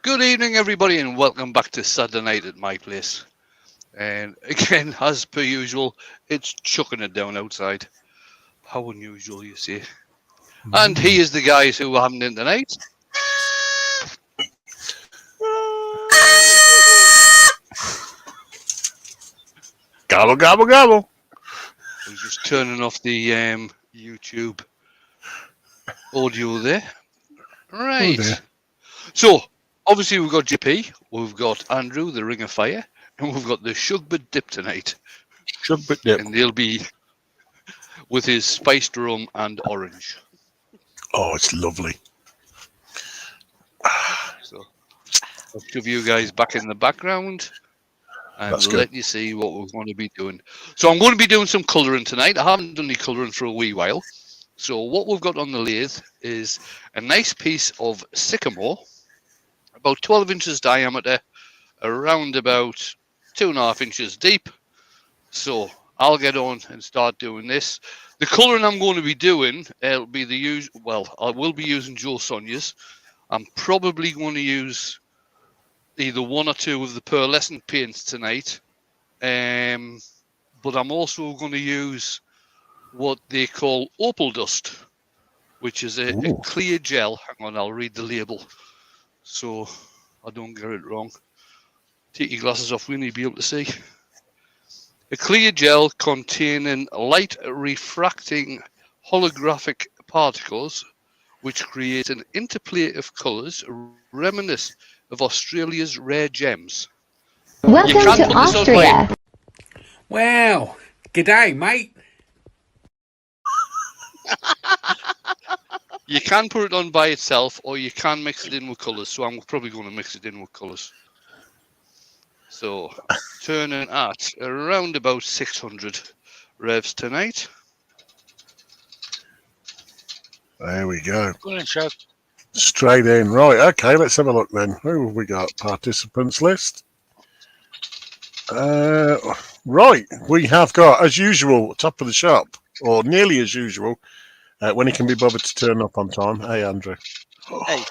Good evening, everybody, and welcome back to Saturday Night at my place. And again, as per usual, it's chucking it down outside. How unusual, you see. And he is the guys who are having it tonight. Gobble, gobble, gobble. I was just turning off the YouTube audio there. Right. So, obviously, we've got JP, we've got Andrew, the Ring of Fire, and we've got the Shugbit Dip tonight. Shugbit Dip. And they'll be with his spiced rum and orange. Oh, it's lovely. So, I'll give you guys back in the background and let you see what we're going to be doing. So, I'm going to be doing some colouring tonight. I haven't done any colouring for a wee while. So, what we've got on the lathe is a nice piece of sycamore, about 12 inches diameter, around about 2.5 inches deep. So, I'll get on and start doing this. The colouring I'm going to be doing, it'll be the usual. Well, I will be using Joe Sonia's. I'm probably going to use either one or two of the pearlescent paints tonight. But I'm also going to use what they call opal dust, which is a clear gel. Hang on, I'll read the label so I don't get it wrong. Take your glasses off, we need to be able to see. A clear gel containing light refracting holographic particles which create an interplay of colours reminiscent of Australia's rare gems. Welcome to Austria. Wow, g'day, mate. You can put it on by itself or you can mix it in with colours, so I'm probably going to mix it in with colours. So, turning at around about 600 revs tonight. There we go. Go on, Chuck. Straight in. Right, okay, let's have a look then. Who have we got? Participants list. Right, we have got, as usual, top of the shop, or nearly as usual, when he can be bothered to turn up on time. Hey, Andrew. Hey.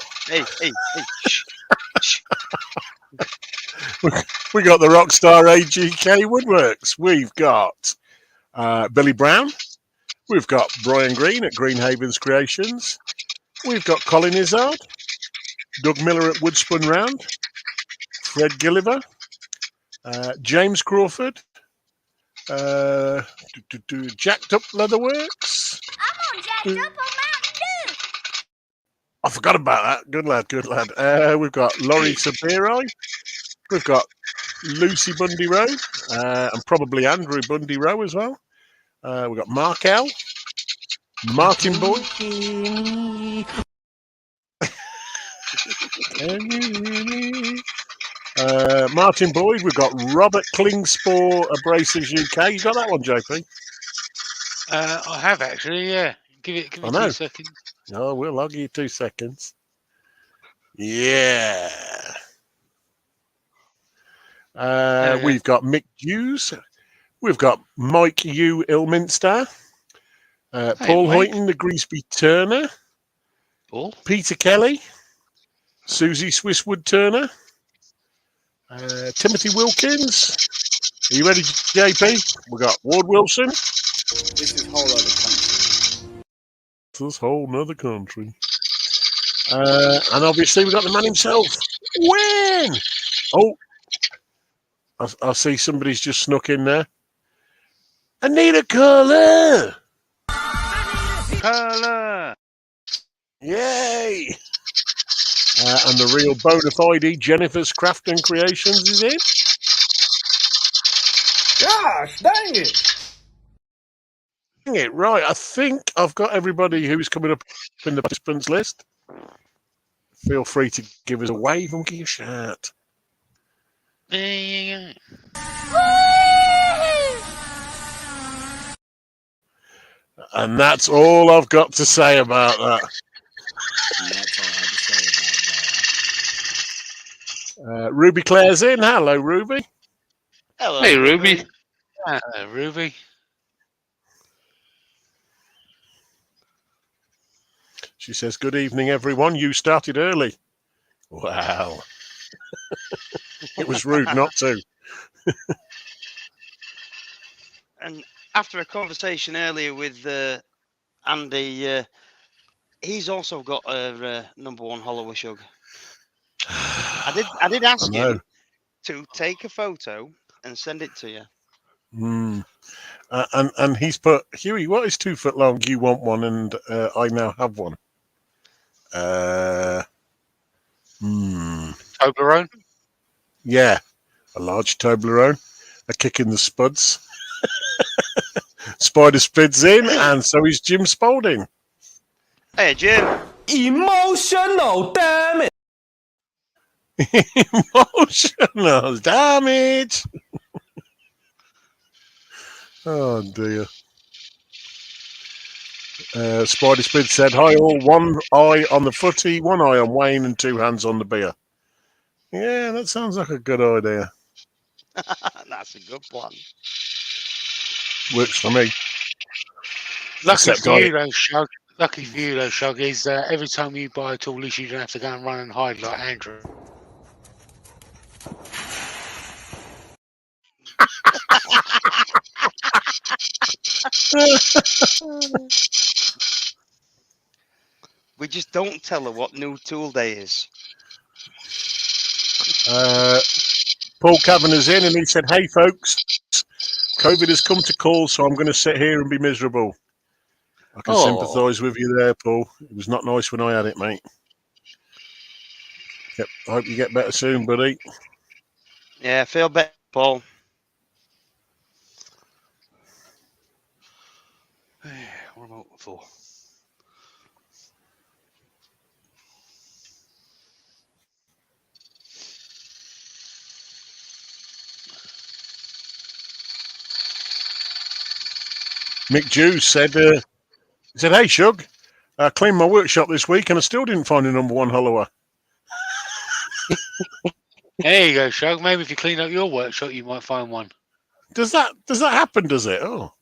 We got the Rockstar AGK Woodworks. We've got Billy Brown. We've got Brian Green at Green Havens Creations. We've got Colin Izzard. Doug Miller at Woodspun Round. Fred Gilliver. James Crawford. Jacked Up Leatherworks. I'm on Jacked Up on Mountain Dew. I forgot about that. Good lad. We've got Laurie Sabirai. We've got Lucy Bundy Rowe. And probably Andrew Bundy Rowe as well. We've got Mark L. Martin Boyd. Martin Boyd. We've got Robert Klingspor Abrasives UK. You got that one, JP? I have actually, yeah. Give me 2 seconds. Oh, I'll give you 2 seconds. Yeah. We've got Mick Hughes. We've got Mike U. Ilminster. Paul Hoyton, the Greasby Turner. Paul. Peter Kelly. Susie Swisswood Turner. Timothy Wilkins. Are you ready, JP? We've got Ward Wilson. This is whole other country. This whole nother country. And obviously we've got the man himself. When? Oh, I see somebody's just snuck in there. Anita Curler. Yay. And the real bona fide Jennifer's Craft and Creations is in. Gosh, dang it. Dang it, right. I think I've got everybody who's coming up in the participants list. Feel free to give us a wave and give a shout. And that's all I've got to say about that. That's all I have to say about that. Ruby Claire's in. Hello, Ruby. Hello. Hey, Ruby. Ruby. She says, "Good evening, everyone. You started early." Wow. It was rude not to. And after a conversation earlier with Andy, he's also got a #1 Hollow Shug. I did ask him to take a photo and send it to you. And he's put, "Huey, what is 2 foot long? You want one, and I now have one." Toblerone? Yeah, a large Toblerone, a kick in the spuds. Spider Spid's in, and so is Jim Spalding. Hey, Jim. Emotional damage. Emotional damage. Oh dear. Spider Spid said, "Hi all, 1 eye on the footy, 1 eye on Wayne, and 2 hands on the beer." Yeah, that sounds like a good idea. That's a good plan. Works for me. Lucky for you, though, Shug. Lucky for you, though, Shug, is every time you buy a tool, at least you don't have to go and run and hide like Andrew. We just don't tell her what new tool day is. Paul Kavanagh's in, and he said, "Hey folks, COVID has come to call, so I'm going to sit here and be miserable." I can sympathise with you there, Paul. It was not nice when I had it, mate. Yep, I hope you get better soon, buddy. Yeah, I feel better, Paul. What am I looking for? Mick Jews said, "Hey, Shug, I cleaned my workshop this week and I still didn't find a #1 hollower." There you go, Shug. Maybe if you clean up your workshop, you might find one. Does that happen? Does it? Oh,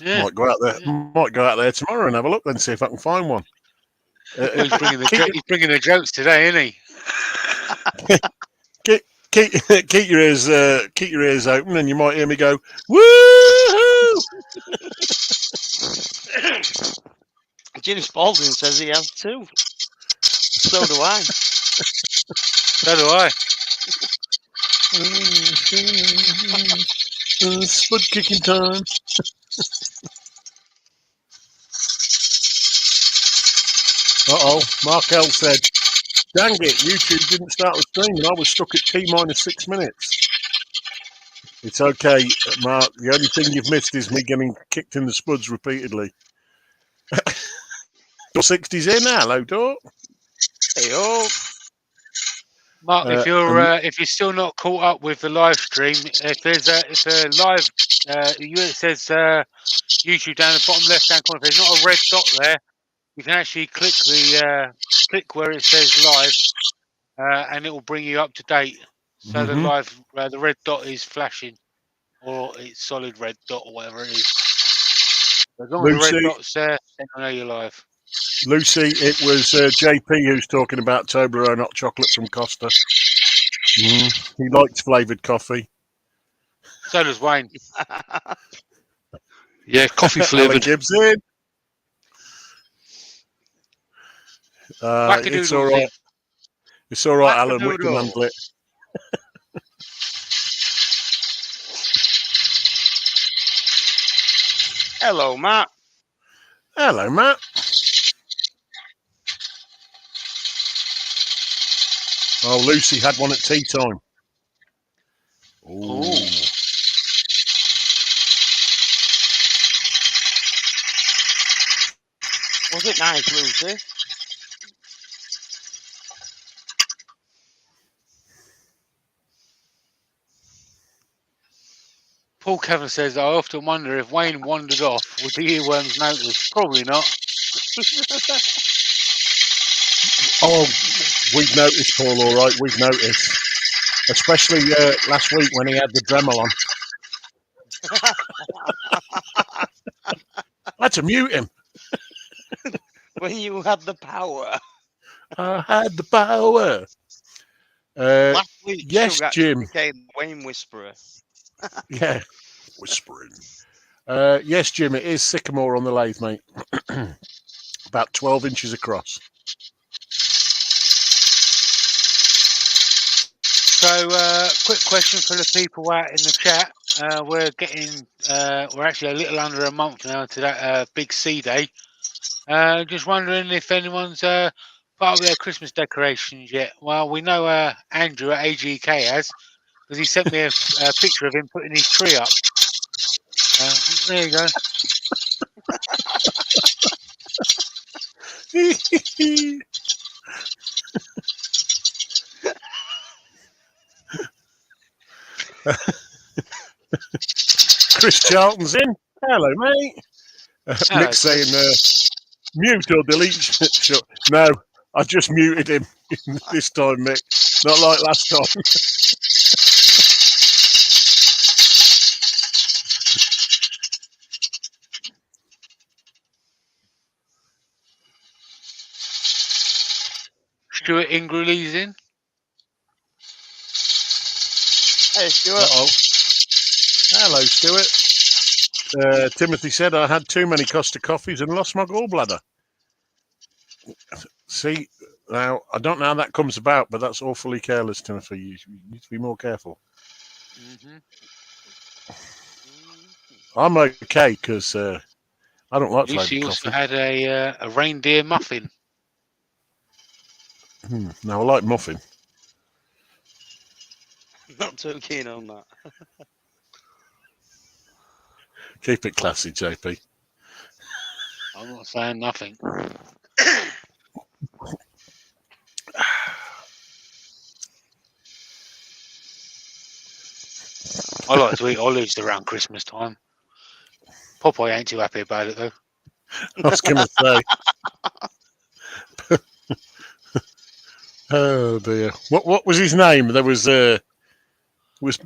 yeah. Might go out there. Yeah. Might go out there tomorrow and have a look, then see if I can find one. Well, he's bringing the jokes today, isn't he? Keep your ears open, and you might hear me go, "Woo-hoo!" Jim Spalding says he has 2. So do I. So do I. Spud kicking time. Mark L said, "Dang it, YouTube didn't start the stream and I was stuck at T-6 minutes." It's okay, Mark. The only thing you've missed is me getting kicked in the spuds repeatedly. 60's in now, hello, Doc. Hey-o. Mark, if you're still not caught up with the live stream, if there's a live, it says YouTube down the bottom left-hand corner. If there's not a red dot there, you can actually click where it says live, and it will bring you up to date. So the live, the red dot is flashing, or it's solid red dot, or whatever it is. As long as the red dot's there, then I know you're live. Lucy, it was JP who's talking about Toblerone hot chocolate from Costa. He likes flavoured coffee. So does Wayne. Yeah, coffee flavoured. Gibbs in. It's all right. It's all right, Alan. We can handle it. Hello, Matt. Hello, Matt. Oh, Lucy had one at tea time. Ooh. Was it nice, Lucy? Paul Kevin says, "I often wonder if Wayne wandered off, would the earworms notice? Probably not." Oh, we've noticed, Paul, all right, we've noticed. Especially last week when he had the Dremel on. I had to mute him. When you had the power. I had the power. Last week, yes, Shug actually Jim. became the Wayne Whisperer. Yeah, whispering. Yes, Jim, it is sycamore on the lathe, mate. About 12 inches across. So, quick question for the people out in the chat. We're actually a little under a month now to that big C Day. Just wondering if anyone's put up their Christmas decorations yet. Well, we know Andrew at AGK has, because he sent me a picture of him putting his tree up. There you go. Chris Charlton's in. Hello, mate. Hello, Mick's saying mute or delete. Sure. No, I just muted him this time, Mick. Not like last time. Stuart Ingraley's in. Hey, Stuart. Uh-oh. Hello, Stuart. Timothy said I had too many Costa coffees and lost my gallbladder. See, now, I don't know how that comes about, but that's awfully careless, Timothy. You need to be more careful. Mm-hmm. I'm okay because I don't like Lucy flavoured also coffee. had a reindeer muffin. Now, I like muffin. Not too keen on that. Keep it classy, JP. I'm not saying nothing. I like to eat olives around Christmas time. Popeye ain't too happy about it though. I was going to say. Oh dear! What was his name? There was Butler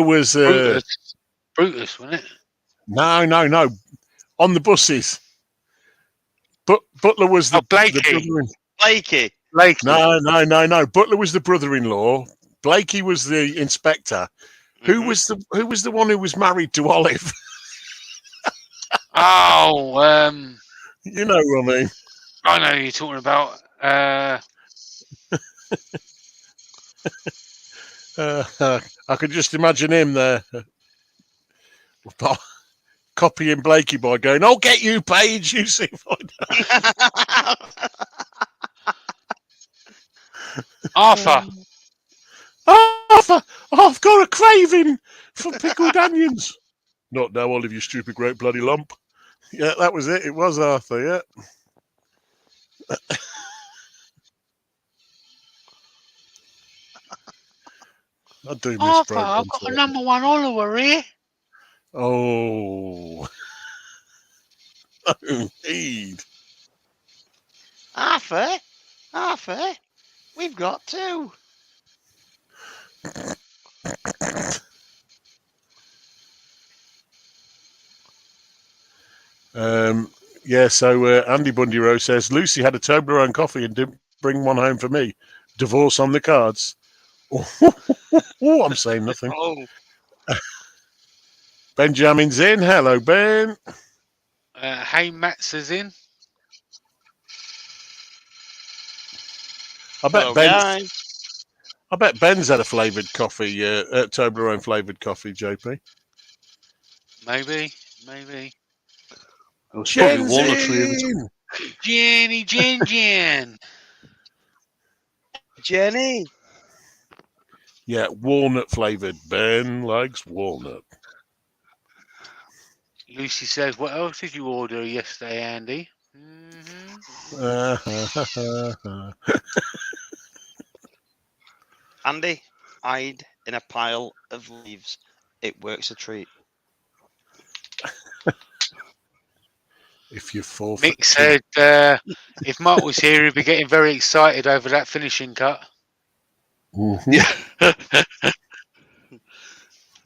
was Brutus, wasn't it? No. On the buses. Butler was the Blakey. Blakey. No. Butler was the brother-in-law. Blakey was the inspector. Who was the one who was married to Olive? Oh, you know what I mean. I know who you're talking about. I could just imagine him there, copying Blakey by going, "I'll get you, Paige. You see if I don't." Arthur. Arthur, I've got a craving for pickled onions. Not now, Olive, you stupid great bloody lump. Yeah, that was it. It was Arthur, yeah. I do miss Arthur, I've got a number one Oliver here. Oh. Indeed. Arthur, we've got two. Yeah, so Andy Bundiro says, Lucy had a Toblerone coffee and didn't bring one home for me. Divorce on the cards. Oh, I'm saying nothing. Oh. Benjamin's in. Hello, Ben. Hey, Mats is in. I bet Ben's had a flavoured coffee, Toblerone flavoured coffee, JP. Maybe. It was probably walnut flavoured. Jen. Jenny. Yeah, walnut flavoured. Ben likes walnut. Lucy says, what else did you order yesterday, Andy? Andy, hide in a pile of leaves. It works a treat. If you're 4 Mick foot said if Mark was here, he'd be getting very excited over that finishing cut. Mm-hmm. Yeah.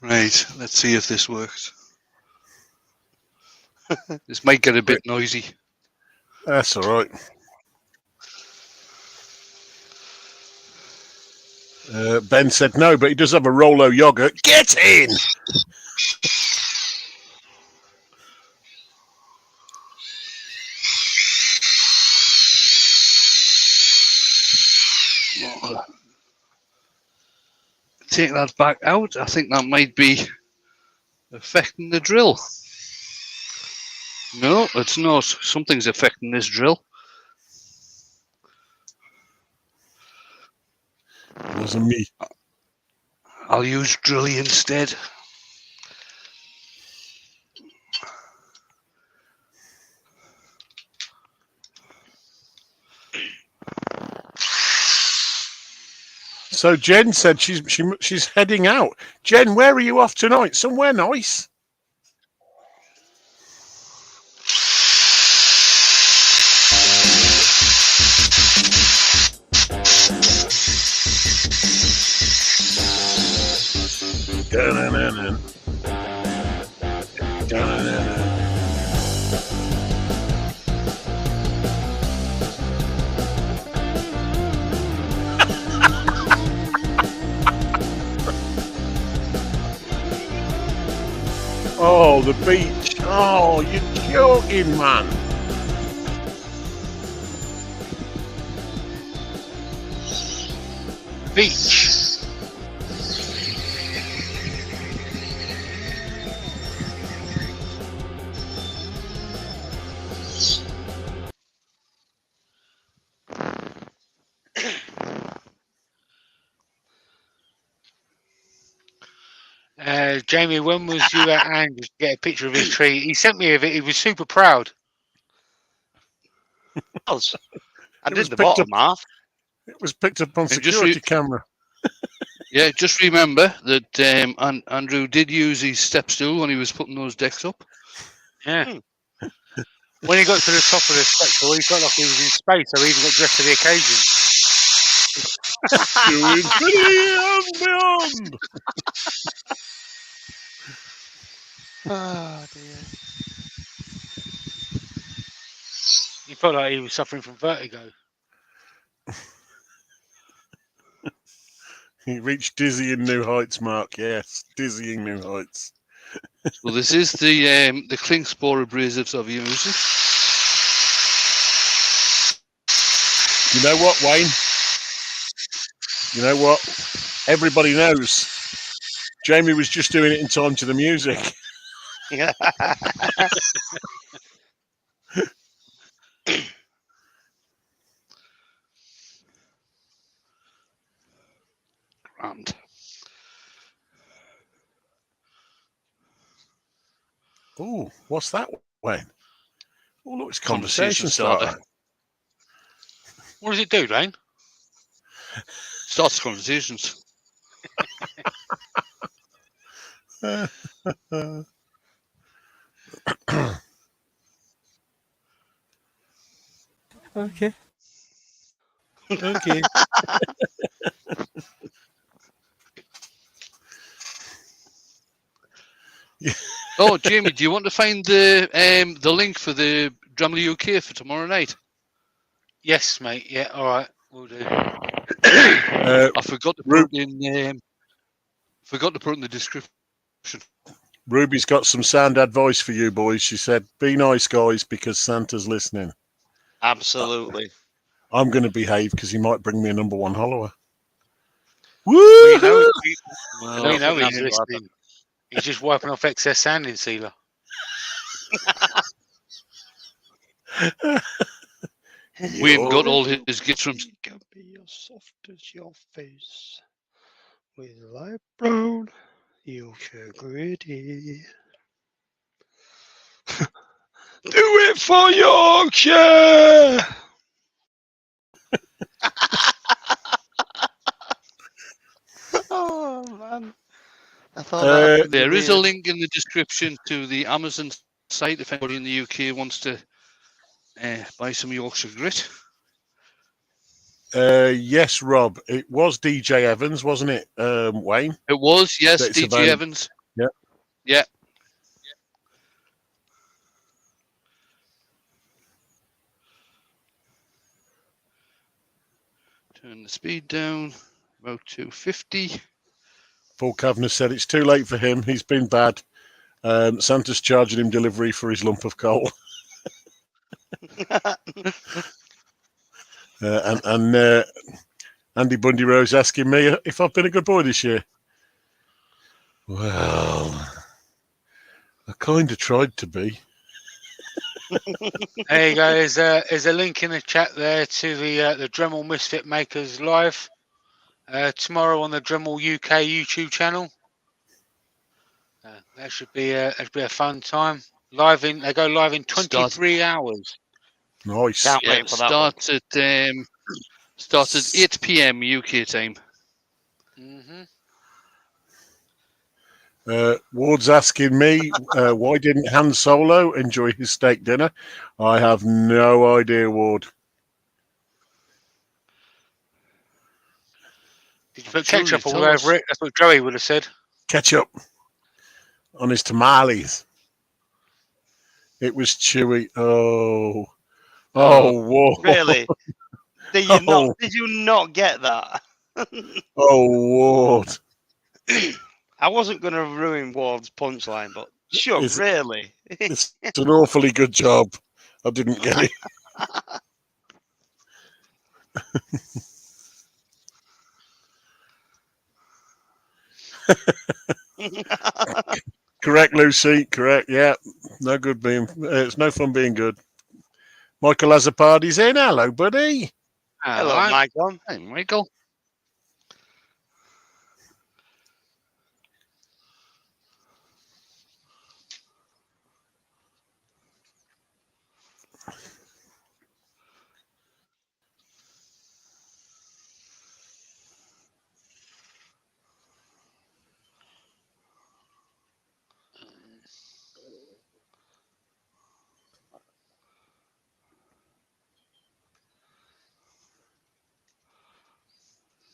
Right, let's see if this works. This might get a bit noisy. That's all right. Ben said no, but he does have a Rolo yogurt. Get in! Take that back out. I think that might be affecting the drill. No, it's not. Something's affecting this drill. It wasn't me. I'll use drilly instead. So Jen said she's heading out. Jen, where are you off tonight? Somewhere nice. Dun-dun-dun-dun. Dun-dun-dun-dun. Oh, the beach. Oh, you're joking, man. Beach. Jamie, when was you at Angus to get a picture of his tree? He sent me of it. He was super proud. I It did was the picked bottom half. It was picked up on And security camera. Yeah, just remember that Andrew did use his step stool when he was putting those decks up. Yeah. When he got to the top of the spectral, he felt like he was in space, so he even got dressed for the occasion. To infinity and beyond. Oh dear. He felt like he was suffering from vertigo. He reached dizzying new heights, Mark. Yes, dizzying new heights. Well, this is the cling spore abrasives I've used. You know what, Wayne? You know what? Everybody knows. Jamie was just doing it in time to the music. Grand. Oh, what's that, Wayne? Oh, look, it's Conversation conversation starter. What does it do, Lane? Starts conversations. Okay. Okay. Oh, Jamie, do you want to find the link for the Dramley UK for tomorrow night? Yes, mate. Yeah, all right. We'll do. I forgot to put it in. Forgot to put it in the description. Ruby's got some sound advice for you boys. She said, "Be nice, guys, because Santa's listening." Absolutely. I'm going to behave because he might bring me a number one follower. We Woo! know, Well, we know nothing he's will listening. He's just wiping off excess sanding sealer. We ain't got all his gifts from. Can be as soft as your face, with light brown, Yorkshire gritty. Do it for Yorkshire! Oh man, I thought There is a link in the description to the Amazon site if anybody in the UK wants to buy some Yorkshire grit. Yes, Rob. It was DJ Evans, wasn't it, Wayne? It was, yes, That's DJ available. Evans. Yeah. Yeah. Turn the speed down. About 250. Paul Kavanagh said it's too late for him. He's been bad. Santa's charging him delivery for his lump of coal. and Andy Bundy Rose asking me if I've been a good boy this year. Well, I kind of tried to be. There you go. There's a link in the chat there to the Dremel Misfit Makers live tomorrow on the Dremel UK YouTube channel. That should be a fun time. They go live in 23 hours. Nice. Can't Yeah, wait for that one. Starts at 8 p.m. UK time. Ward's asking me why didn't Han Solo enjoy his steak dinner? I have no idea, Ward. Did you put ketchup all over it? That's what Joey would have said. Ketchup on his tamales. It was chewy. Oh, whoa! Really? Did you not get that? Oh, Ward. I wasn't going to ruin Ward's punchline, but sure, really. It's an awfully good job. I didn't get it. Correct, Lucy. Correct. Yeah. No good being. It's no fun being good. Michael Azzopardi's in. Hello, buddy. Hello, Michael. Hey, Michael.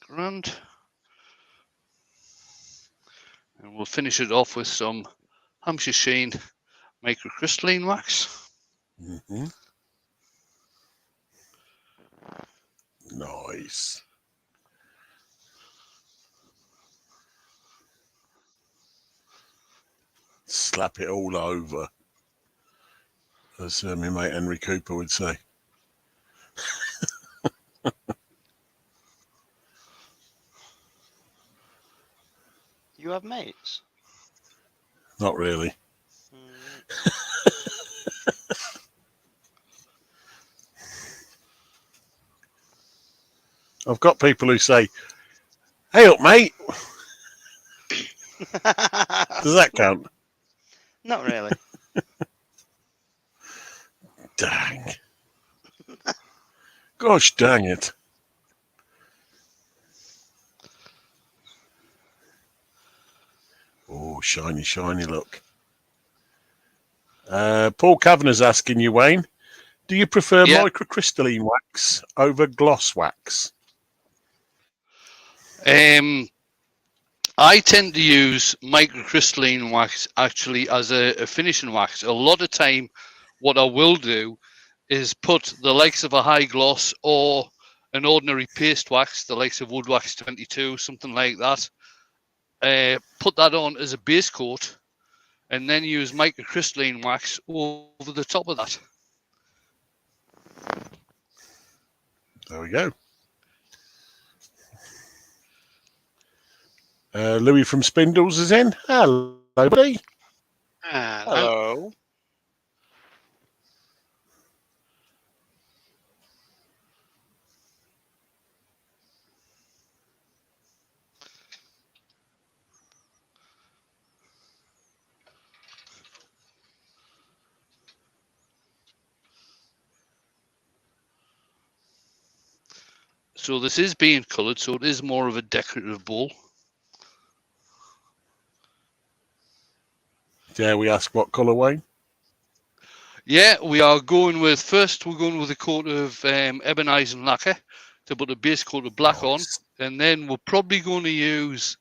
Grand. And we'll finish it off with some Hampshire Sheen microcrystalline wax. Mm-hmm. Nice. Slap it all over, as my mate Henry Cooper would say. You have mates? Not really. I've got people who say, "Hey up, mate." Does that count? Not really. Dang. Gosh dang it. Oh, shiny, shiny look. Paul Kavanagh's asking you, Wayne, do you prefer microcrystalline wax over gloss wax? I tend to use microcrystalline wax actually as a finishing wax. A lot of time, what I will do is put the likes of a high gloss or an ordinary paste wax, the likes of Wood Wax 22, something like that. Put that on as a base coat and then use microcrystalline wax over the top of that. There we go. Louis from Spindles is in. Hello, buddy. Hello. So this is being coloured, so it is more of a decorative bowl. Dare we ask what colour, Wayne? Yeah, we are going with, first we're going with a coat of ebonizing lacquer to put a base coat of black on, and then we're probably going to use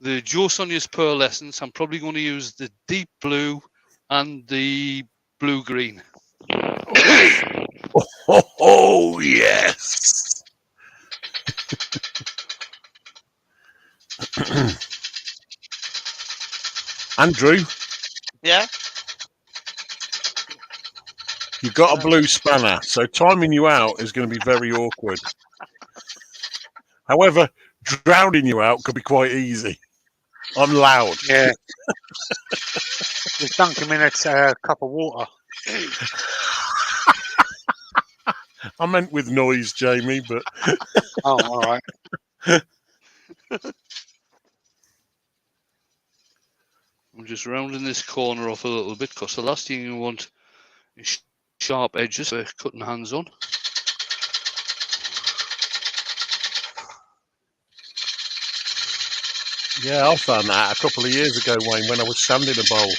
the Joe Sonia's pearlescent. I'm probably going to use the deep blue and the blue green. Oh yes. Andrew, Yeah. you've got a blue spanner, so timing you out is going to be very awkward. However, drowning you out could be quite easy. I'm loud. Yeah. Just dunk him in a cup of water. I meant with noise, Jamie, but Oh, all right. I'm just rounding this corner off a little bit because the last thing you want is sharp edges for cutting hands on. yeah, I found that out a couple of years ago, Wayne, when I was sanding a bowl,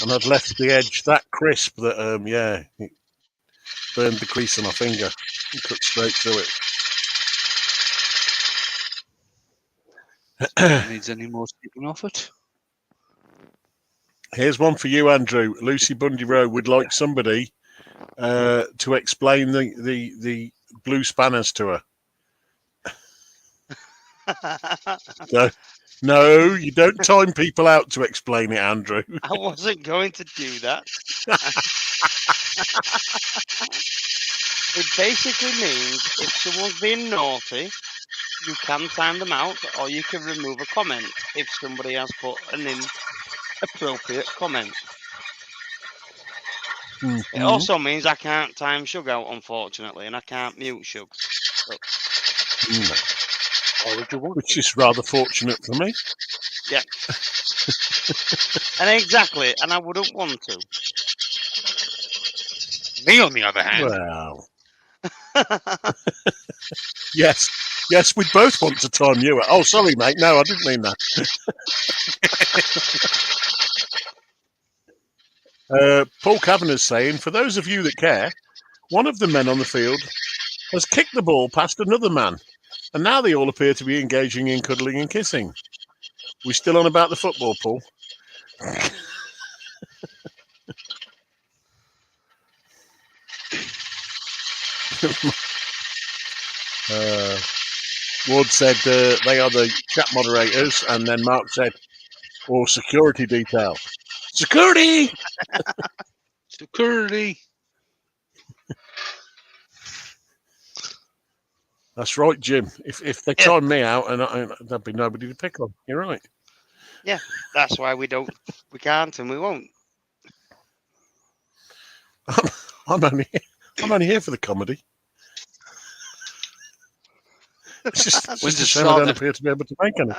and I'd left the edge that crisp that it burned the crease of my finger and cut straight through it. Needs any more sticking off it? Here's one for you, Andrew. Lucy Bundy Rowe would like somebody to explain the blue spanners to her. No, you don't time people out to explain it, Andrew. I wasn't going to do that. It basically means if someone's being naughty, you can time them out, or you can remove a comment if somebody has put an inappropriate comment. Mm-hmm. It also means I can't time Shug out, unfortunately, and I can't mute Shug. So. Which is rather fortunate for me. Yeah. And exactly, and I wouldn't want to. Me, on the other hand. Well. Yes, we both want to time you out. Oh, sorry, mate. No, I didn't mean that. Paul Kavanagh's saying, for those of you that care, one of the men on the field has kicked the ball past another man, and now they all appear to be engaging in cuddling and kissing. We still on about the football, Paul? Ward said they are the chat moderators, and then Mark said, or security detail. Security! Security! That's right, Jim. If they time me out, and there'd be nobody to pick on. You're right. Yeah, that's why we can't, and we won't. I'm only here for the comedy. It's just a shame I don't appear to be able to make any.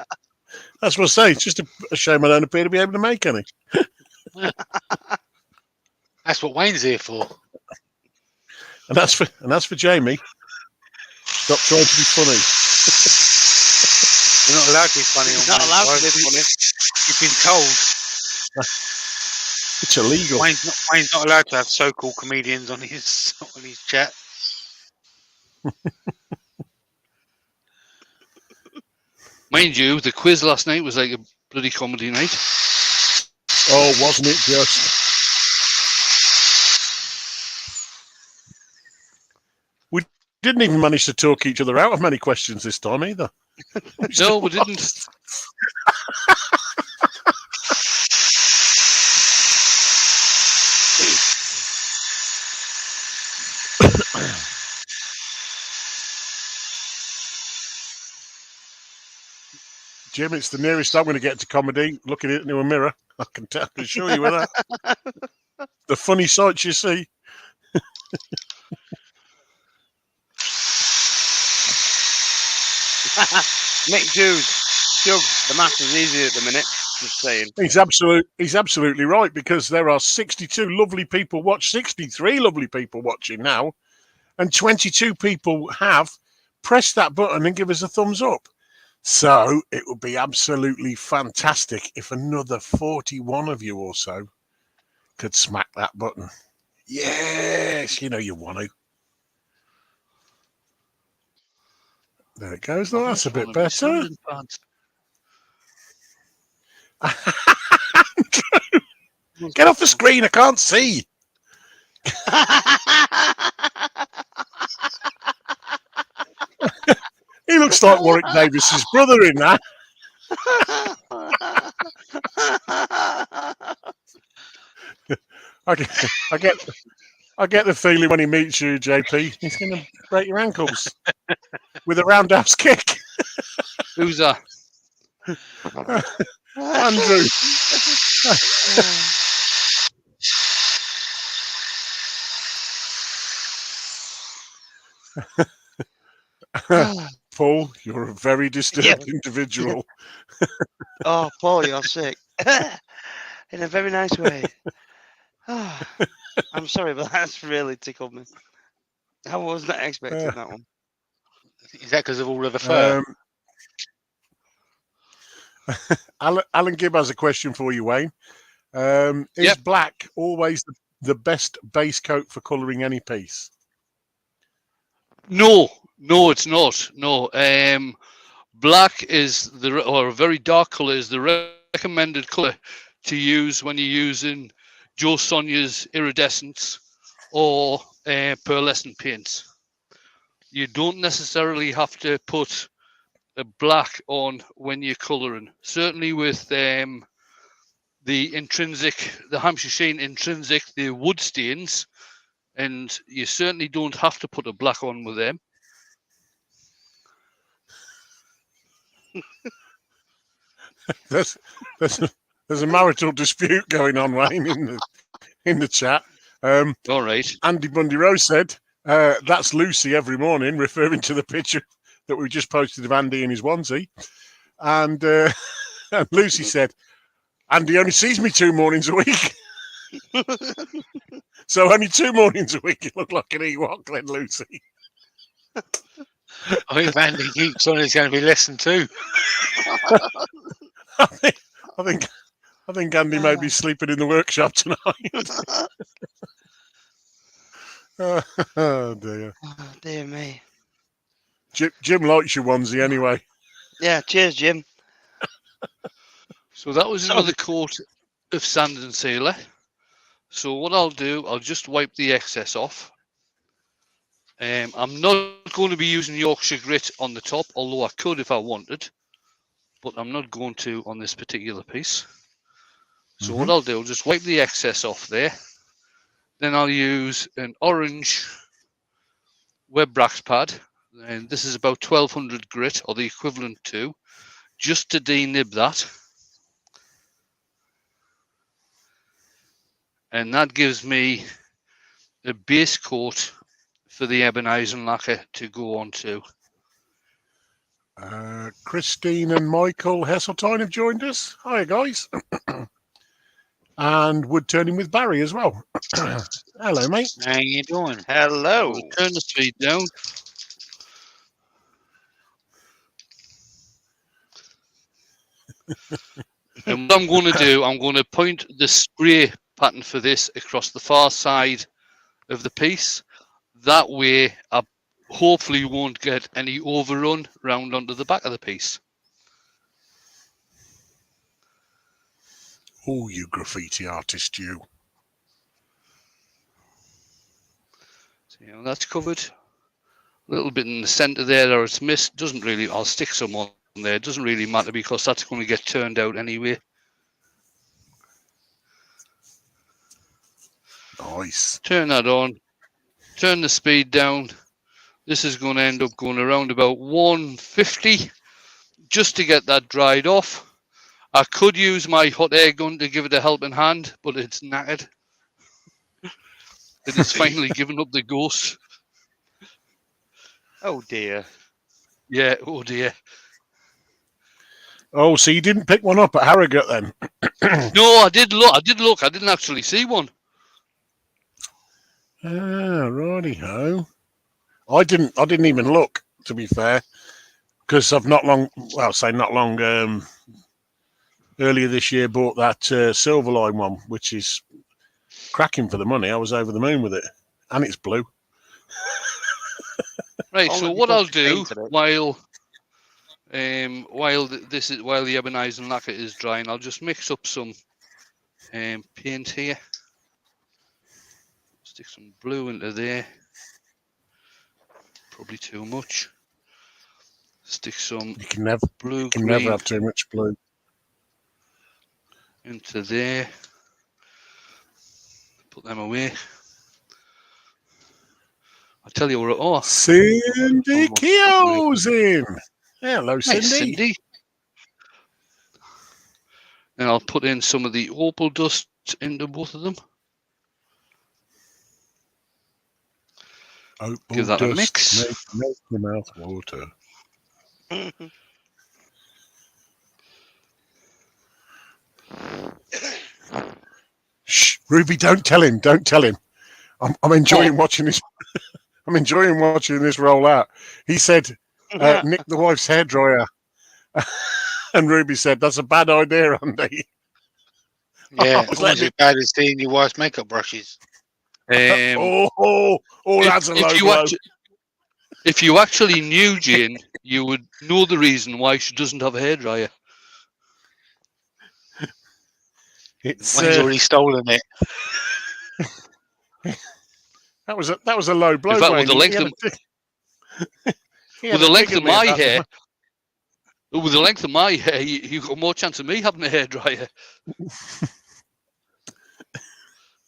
That's what I say. It's just a shame I don't appear to be able to make any. That's what Wayne's here for. And that's for Jamie. Stop trying to be funny. You're not allowed to be funny. You're not allowed to be funny. You've been told. It's illegal. Wayne's not allowed to have so-called comedians on his chat. Mind you, the quiz last night was like a bloody comedy night. Oh, wasn't it just? We didn't even manage to talk each other out of many questions this time either. No, we didn't. Jim, it's the nearest I'm going to get to comedy, looking into a mirror. I can assure you of that. The funny sights you see. Nick Jews, Shug, the maths is easy at the minute. Just saying. He's absolutely right, because there are 63 lovely people watching now, and 22 people have pressed that button and give us a thumbs up. So it would be absolutely fantastic if another 41 of you or so could smack that button. Yes, you know you want to. There it goes. No, that's a bit better. Get off the screen. I can't see. He looks like Warwick Davis's brother in that. I get the feeling when he meets you, JP, he's going to break your ankles with a roundhouse kick. Who's that? Andrew. Paul, you're a very disturbed individual. Oh, Paul, you're sick. In a very nice way. I'm sorry, but that's really tickled me. I was not expecting that one. Is that because of all of the fur? Alan Gibb has a question for you, Wayne. Is black always the best base coat for colouring any piece? No, it's not. No. Black is or a very dark colour is the recommended colour to use when you're using Joe Sonia's iridescence or pearlescent paints. You don't necessarily have to put a black on when you're colouring. Certainly with the Hampshire Sheen intrinsic, the wood stains, and you certainly don't have to put a black on with them. There's a marital dispute going on, Wayne, in the chat. All right. Andy Bundy Rose said that's Lucy every morning, referring to the picture that we just posted of Andy in his onesie. And Lucy said, Andy only sees me 2 mornings a week. So only 2 mornings a week you look like an Ewok then, Lucy. I think if Andy keeps on, it's going to be less than 2. I think Andy may be sleeping in the workshop tonight. Oh dear. Oh, dear me. Jim likes your onesie anyway. Yeah, cheers, Jim. So that was another coat of sand and sealer. So what I'll do, I'll just wipe the excess off. I'm not going to be using Yorkshire grit on the top, although I could if I wanted, but I'm not going to on this particular piece. So what I'll do, I'll just wipe the excess off there. Then I'll use an orange Web Brax pad, and this is about 1200 grit, or the equivalent to, just to denib that. And that gives me a base coat for the ebonizing lacquer to go on to. Christine and Michael Heseltine have joined us. Hi, guys. And Woodturning with Barry as well. Hello, mate. How you doing? Hello. Turn the speed down. And what I'm going to do, I'm going to point the spray pattern for this across the far side of the piece. That way, I hopefully won't get any overrun round onto the back of the piece. Oh, you graffiti artist, you. So, that's covered. A little bit in the centre there, or it's missed. Doesn't really. I'll stick some on there. It doesn't really matter because that's going to get turned out anyway. Nice. Turn that on. Turn the speed down. This is going to end up going around about 150 just to get that dried off. I could use my hot air gun to give it a helping hand, but it's knackered. It has finally given up the ghost. Oh dear. Yeah, oh dear. Oh, so you didn't pick one up at Harrogate then? No, I did look. I didn't actually see one. Ah, righty-ho. I didn't even look, to be fair, because I've not long, earlier this year bought that Silverline one, which is cracking for the money. I was over the moon with it, and it's blue. Right. So what I'll do while the ebonizing lacquer is drying, I'll just mix up some paint here. Stick some blue into there. Probably too much. Stick some You can never have too much blue. Into there. Put them away. I tell you what. Oh, Cindy Keogh's in. Hello, hey, Cindy. Cindy. And I'll put in some of the opal dust into both of them. Opal Give that dust a mix. make your mouth water. Shh, Ruby, don't tell him. Don't tell him. I'm enjoying watching this. I'm enjoying watching this roll out. He said, "Nick the wife's hairdryer," and Ruby said, "That's a bad idea, Andy." Yeah, was almost as bad as seeing your wife's makeup brushes. That's a low blow. If you actually knew Jane, you would know the reason why she doesn't have a hairdryer. It's Wayne's already stolen it. that was a low blow. In fact, Wayne. with the length of my hair, with the length of my hair, you've got more chance of me having a hairdryer.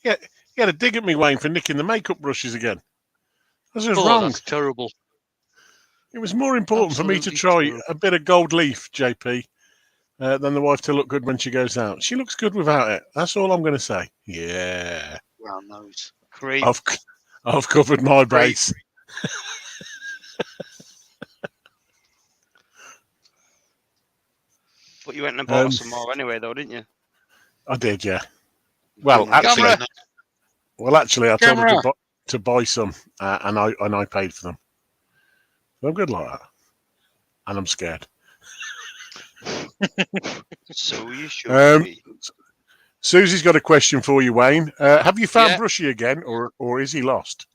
Yeah, you had a dig at me, Wayne, for nicking the makeup brushes again. This was Oh, wrong. that's terrible. It was more important for me to Absolutely try terrible. a bit of gold leaf, JP, than the wife to look good when she goes out. She looks good without it. That's all I'm going to say. Yeah. Round nose. Creep. I've covered my base. But you went and bought some more anyway, though, didn't you? I did, yeah. Well, actually, I told her to buy some, and I paid for them. I'm good like that, and I'm scared. So you should be. Susie's got a question for you, Wayne. Have you found Brushy again, or is he lost?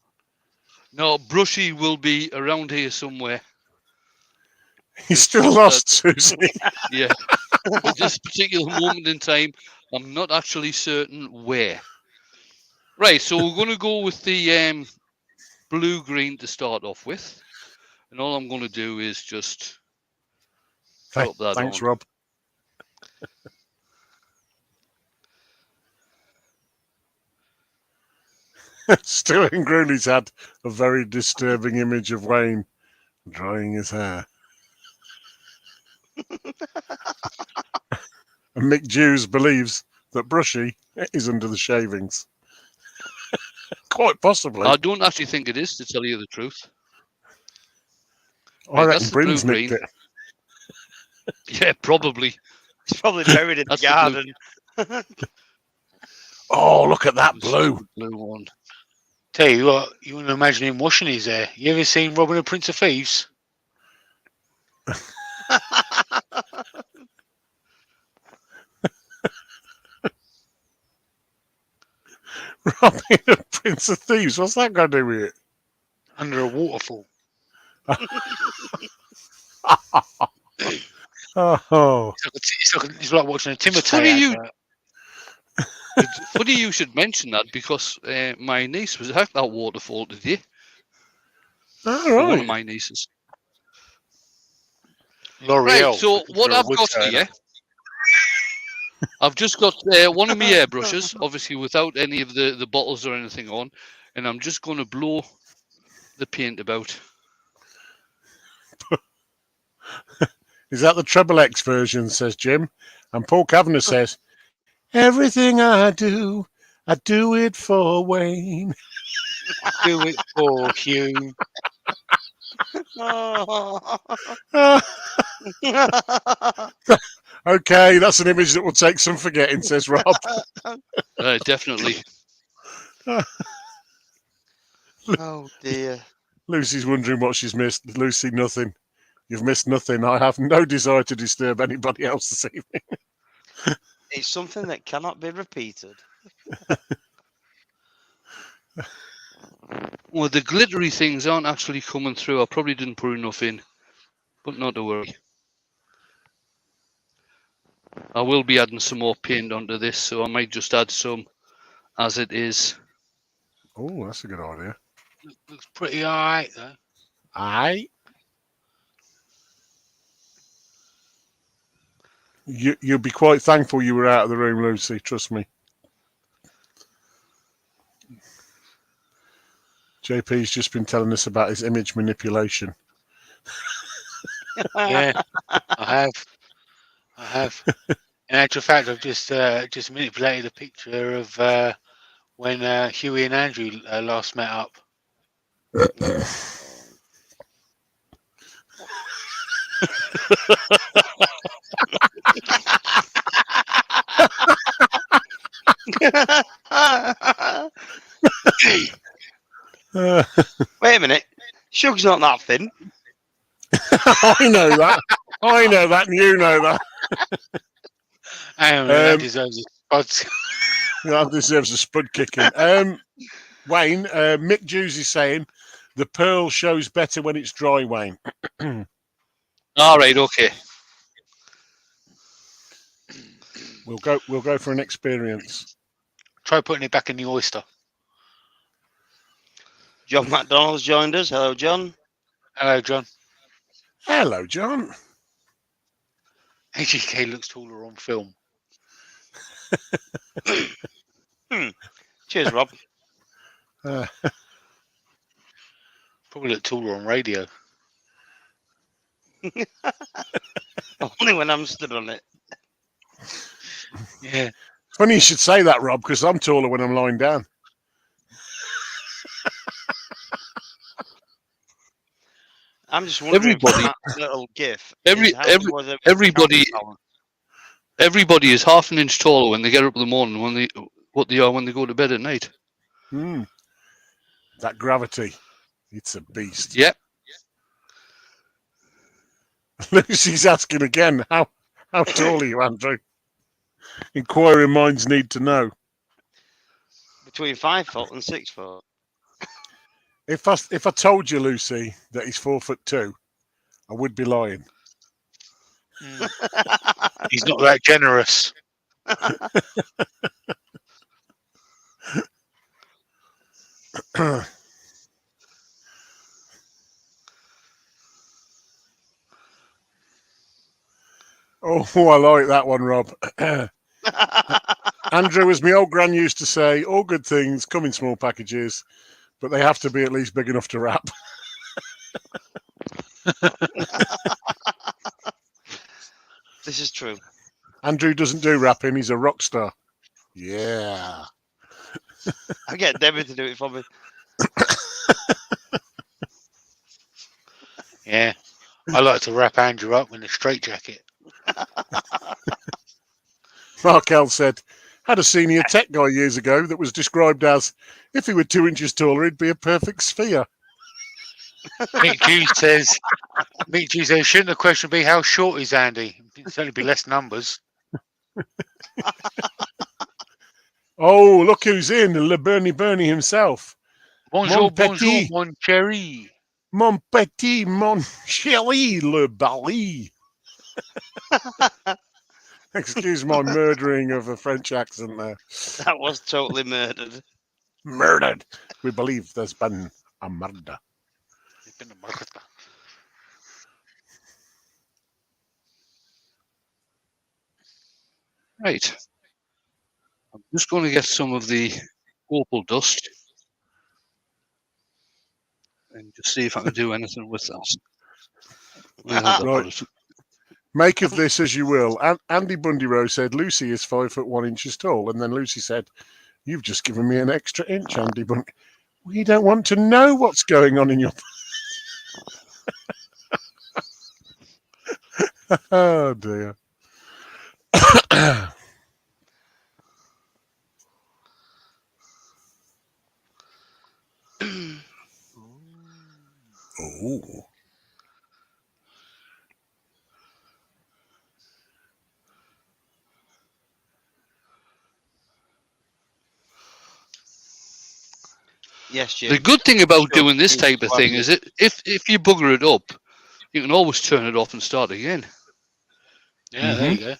No, Brushy will be around here somewhere. He's still lost, Susie. Yeah. At this particular moment in time, I'm not actually certain where. Right, so we're going to go with the blue-green to start off with. And all I'm going to do is just drop that Thanks, on. Rob. Stuart and Grooney's had a very disturbing image of Wayne drying his hair. And Mick Jews believes that Brushy is under the shavings. Quite possibly. I don't actually think it is, to tell you the truth. I reckon Bryn's nicked it. Yeah, probably. It's probably buried in the garden. Oh, look at that blue. Blue one. Tell you what, you want to imagine him washing his hair. You ever seen Robin and Prince of Thieves? Robin and Prince of Thieves. What's that got to do with it? Under a waterfall. Oh. It's like watching a Timothy advert. It's funny you should mention that, because my niece was at that waterfall today. All right. One of my nieces. L'Oreal. Right, so what I've got here, I've just got one of my airbrushes, obviously without any of the bottles or anything on, and I'm just going to blow the paint about. Is that the Treble X version, says Jim? And Paul Kavanagh says, everything I do it for Wayne. I do it for you. Okay, that's an image that will take some forgetting, says Rob. Definitely. Oh, dear. Lucy's wondering what she's missed. Lucy, nothing. You've missed nothing. I have no desire to disturb anybody else this evening. It's something that cannot be repeated. Well, the glittery things aren't actually coming through. I probably didn't put enough in, but not to worry. I will be adding some more paint onto this, so I might just add some as it is. Oh, that's a good idea. Looks pretty alright, though. Aye. You'll be quite thankful you were out of the room, Lucy. Trust me. JP's just been telling us about his image manipulation. Yeah, I have. In actual fact, I've just manipulated a picture of when Huey and Andrew last met up. Wait a minute. Shug's not that thin. I know that. I know that, and you know that. Hang on, that deserves a spot. That deserves a spud kicking. Wayne, Mick Jews is saying the pearl shows better when it's dry, Wayne. All right, okay. We'll go for an experience. Try putting it back in the oyster. John McDonald's joined us. Hello, John. Hello, John. Hello, John. AGK looks taller on film. Cheers, Rob. Probably look taller on radio. Only when I'm stood on it. Yeah. Funny you should say that, Rob, because I'm taller when I'm lying down. I'm just wondering if that little gif. Everybody is half an inch taller when they get up in the morning when they go to bed at night. That gravity, it's a beast. Yep. Lucy's asking again, how tall are you, Andrew? Inquiring minds need to know. Between 5 foot and 6 foot. If I told you, Lucy, that he's 4'2", I would be lying. He's not that generous. Oh, I like that one, Rob. Andrew, as my old gran used to say, all good things come in small packages, but they have to be at least big enough to wrap. This is true. Andrew doesn't do wrapping, he's a rock star. Yeah. I get Debbie to do it for me. Yeah. I like to wrap Andrew up in a straitjacket. Mark L said, had a senior tech guy years ago that was described as, if he were 2 inches taller, he'd be a perfect sphere. Mick G says, shouldn't the question be how short is Andy? It'd certainly be less numbers. Oh, look who's in, Le Bernie himself. Bonjour, bonjour, mon chéri. Mon petit, mon chéri, le Bali. Excuse my murdering of a French accent there. That was totally murdered. Murdered. We believe there's been a murder. Right. I'm just going to get some of the opal dust and just see if I can do anything with that. Right. Make of this as you will. Andy Bundy Rose said Lucy is 5'1" tall, and then Lucy said, "You've just given me an extra inch, Andy Bundy. We don't want to know what's going on in your." Oh dear. Oh. Yes, Jim. The good thing about doing this type of thing is if you bugger it up, you can always turn it off and start again. Yeah, there you go.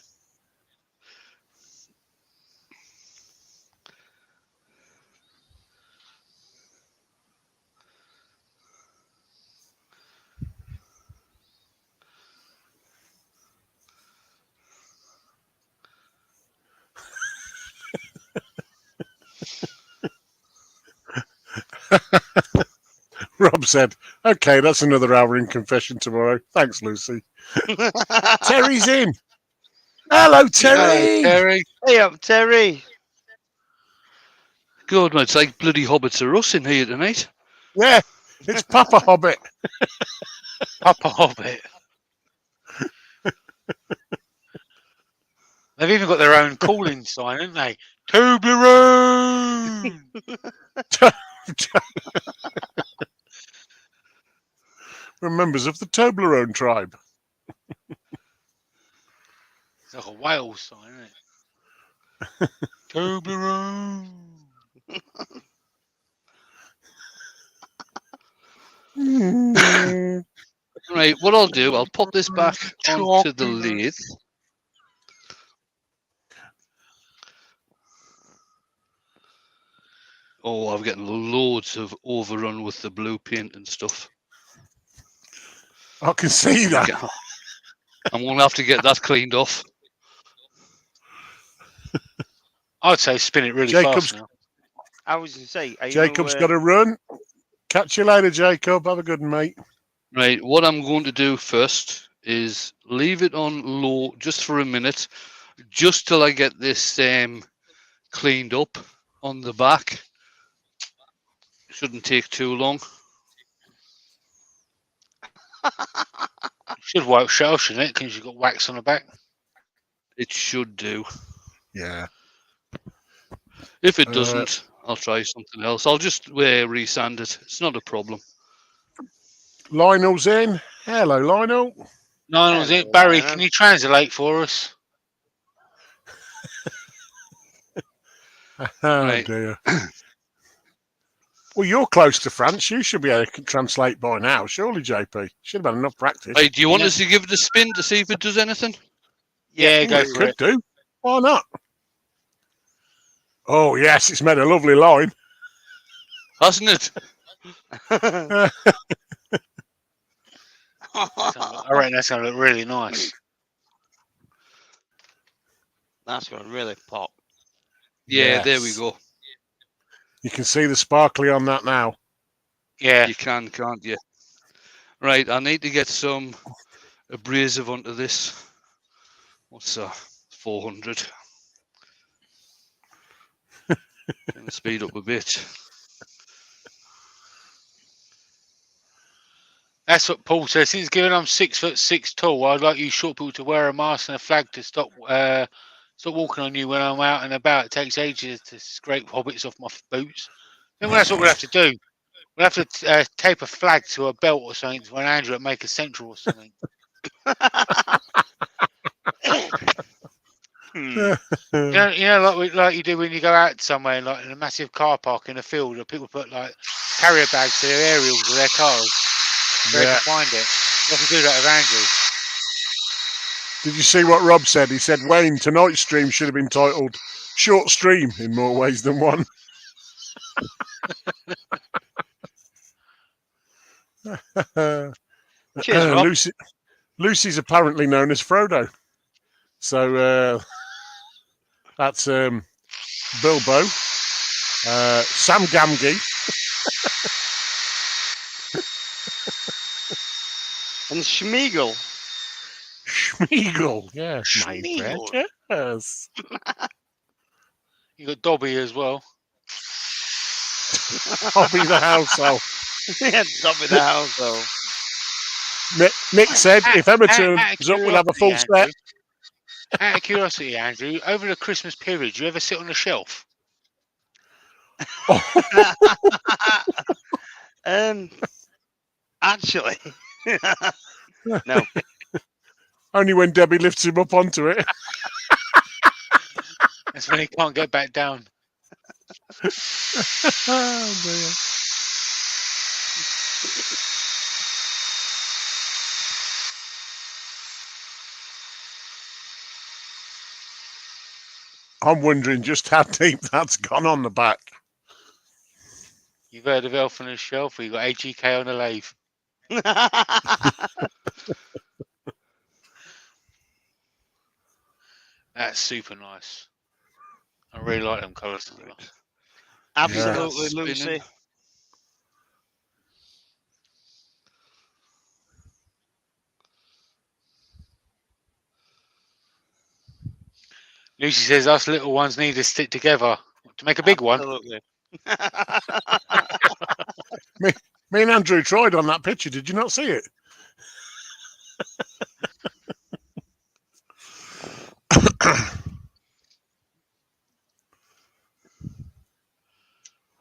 Rob said, "Okay, that's another hour in confession tomorrow." Thanks, Lucy. Terry's in. Hello, Terry. Hello, Terry. Hey up, Terry. God, man, it's like bloody hobbits are us in here tonight. Yeah, it's Papa Hobbit. Papa Hobbit. They've even got their own calling sign, haven't they? Toblerone! We're members of the Toblerone tribe. It's like a whale sign, isn't it? Toblerone! Right, what I'll do, I'll pop this back onto the lathe. Oh, I'm getting loads of overrun with the blue paint and stuff. I can see that. I'm going to have to get that cleaned off. I'd say spin it really Jacob's- fast now. I was going to say, Jacob's got to run. Catch you later, Jacob. Have a good one, mate. Right, what I'm going to do first is leave it on low just for a minute, just till I get this cleaned up on the back. Shouldn't take too long. Should wipe shell, shouldn't it? Because you've got wax on the back. It should do. Yeah. If it doesn't, I'll try something else. I'll just resand it. It's not a problem. Lionel's in. Hello, Lionel. Lionel's in. Barry, can you translate for us? Oh, dear. Well, you're close to France. You should be able to translate by now, surely, JP. Should have had enough practice. Hey, do you want us to give it a spin to see if it does anything? Yeah, go for Could it. do. Why not? Oh, yes, it's made a lovely line. Hasn't it? I reckon that's going to look really nice. That's going to really pop. Yeah, there we go. You can see the sparkly on that now. Yeah. You can, can't you? Right, I need to get some abrasive onto this. What's that? 400. Gonna speed up a bit. That's what Paul says. Since given I'm 6'6" tall, I'd like you short people to wear a mask and a flag to stop walking on you when I'm out and about. It takes ages to scrape hobbits off my boots. Then that's what we'll have to do. We'll have to tape a flag to a belt or something to an Andrew at Maker Central or something. You know, like you do when you go out somewhere, like in a massive car park in a field, where people put like carrier bags to their aerials of their cars. Where to find it. You have to do that with Andrew. Did you see what Rob said? He said, Wayne, tonight's stream should have been titled Short Stream in more ways than one. Cheers, Rob. Lucy's apparently known as Frodo. So that's Bilbo, Sam Gamgee, and Schmeagol. Schmeagol, yes, Schmeagol. my precious. You got Dobby as well. Dobby the household. Yeah, Dobby the household. Nick said, if Emma turns up, we'll have a full set. Out of curiosity, Andrew, over the Christmas period, do you ever sit on a shelf? Actually, no. Only when Debbie lifts him up onto it. That's when he can't get back down. Oh, dear. I'm wondering just how deep that's gone on the back. You've heard of Elf on a Shelf, or you got AGK on the lathe. That's super nice. I really like them colours. Absolutely, Yeah. Lucy. Lucy says us little ones need to stick together to make a big one. Absolutely. Me and Andrew tried on that picture. Did you not see it?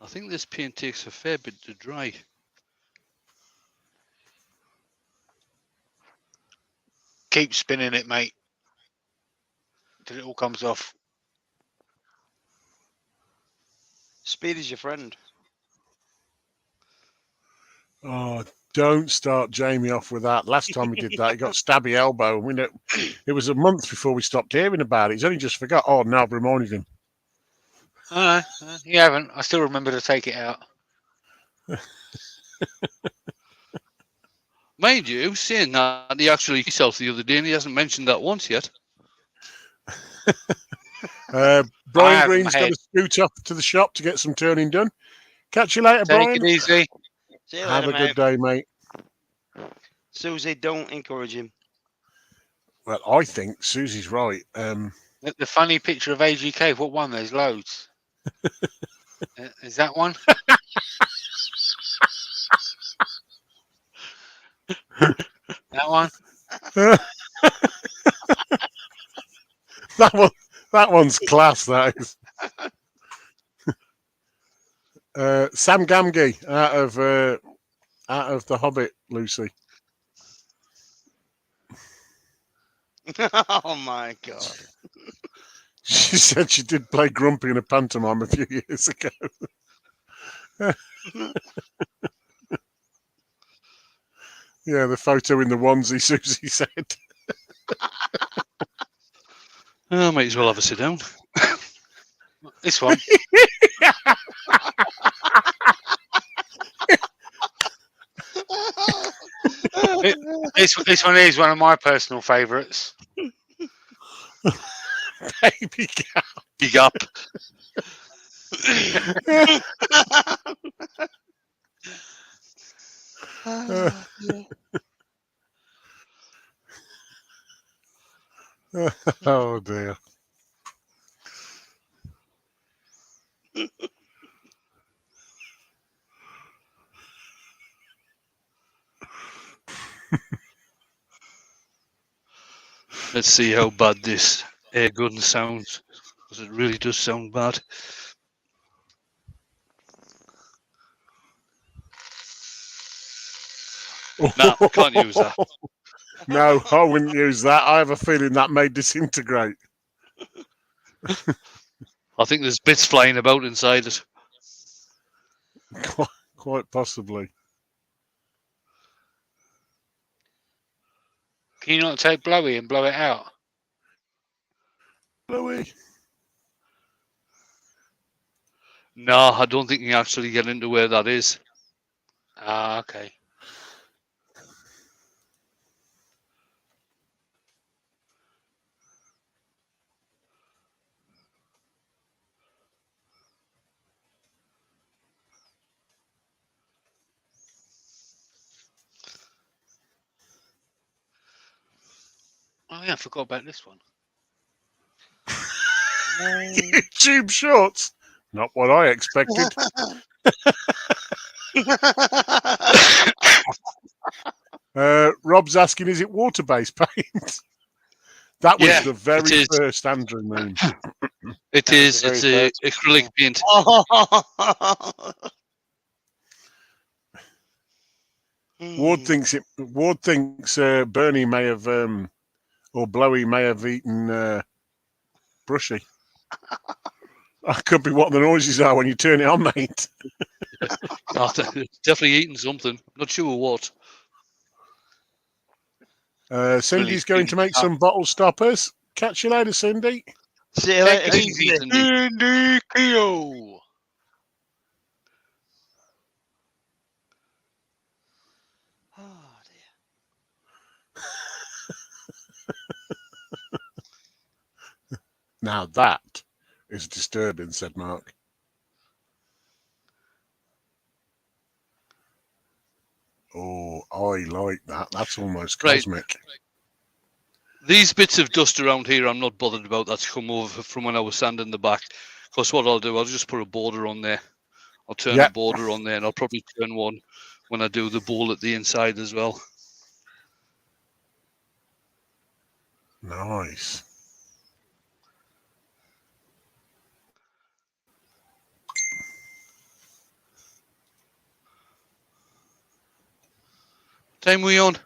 I think this paint takes a fair bit to dry. Keep spinning it, mate, till it all comes off. Speed is your friend. Oh, don't start Jamie off with that. Last time he did that, he got stabby elbow. We know it was a month before we stopped hearing about it. He's only just forgot. Oh, now I've reminded him. No, you haven't. I still remember to take it out. Mind you, saying that, he actually himself the other day, and he hasn't mentioned that once yet. Brian Green's got to scoot off to the shop to get some turning done. Catch you later, Take Brian. it easy. See you Have later, a good day, mate. Susie, don't encourage him. Well, I think Susie's right. The funny picture of AGK, what one? There's loads. Is that one? That one? that one's class. That is. Sam Gamgee out of The Hobbit, Lucy. Oh my god. She said she did play Grumpy in a pantomime a few years ago. Yeah, the photo in the onesie, Susie said. I might as well have a sit down. This one. This one is one of my personal favourites. Baby Gap. Big up. Oh dear. Let's see how bad this air gun sounds, because it really does sound bad. No, can't use that. No, I wouldn't use that. I have a feeling that may disintegrate. I think there's bits flying about inside it. Quite possibly. Can you not take Blowy and blow it out? Blowy. No, I don't think you can actually get into where that is. Ah, okay. Oh yeah, I forgot about this one. Tube shorts. Not what I expected. Rob's asking, is it water-based paint? That was the very first Andrew meme. It is. It's acrylic paint. Ward thinks Bernie may have, or Blowy may have eaten Brushy. That could be what the noises are when you turn it on, mate. Definitely eating something. Not sure what. Cindy's going to make some bottle stoppers. Catch you later, Cindy. See you later, Easy, Cindy. Cindy Keo. Oh dear. Now that is disturbing, said Mark. Oh, I like that. That's almost cosmic. These bits of dust around here, I'm not bothered about. That's come over from when I was sanding the back. Because what I'll do, I'll just put a border on there. I'll turn a border on there, and I'll probably turn one when I do the bowl at the inside as well. Nice. Time we on?